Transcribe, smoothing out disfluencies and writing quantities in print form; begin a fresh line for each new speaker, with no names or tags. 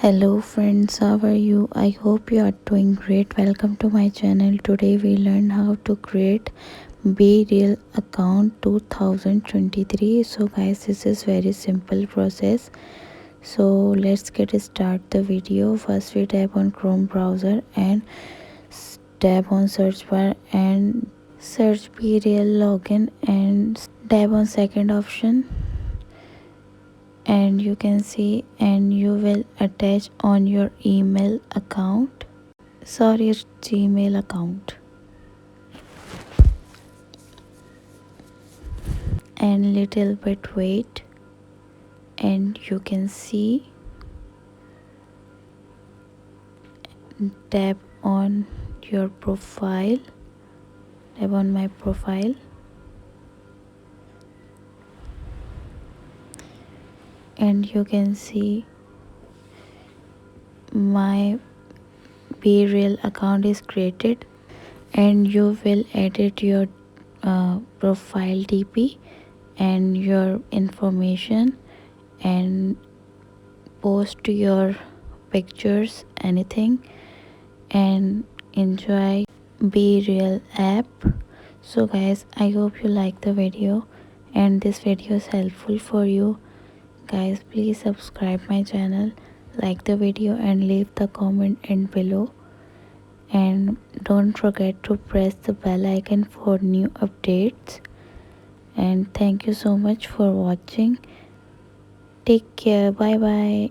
Hello friends, how are you? I hope you are doing great. Welcome to my channel. Today we learn how to create BREAL account 2023. So guys, this is very simple process. So let's get start the video. First we tap on Chrome browser and tap on search bar and search BREAL login and tap on second option, and you can see and you will attach on your email account, sorry, Gmail account, and little bit wait and you can see, tap on your profile, tap on my profile, and you can see my BREAL account is created, and you will edit your profile DP and your information and post your pictures, anything, and enjoy BREAL app. So guys, I hope you like the video and this video is helpful for you. Guys, please subscribe my channel, like the video and leave the comment in below, and don't forget to press the bell icon for new updates. And thank you so much for watching. Take care. Bye bye.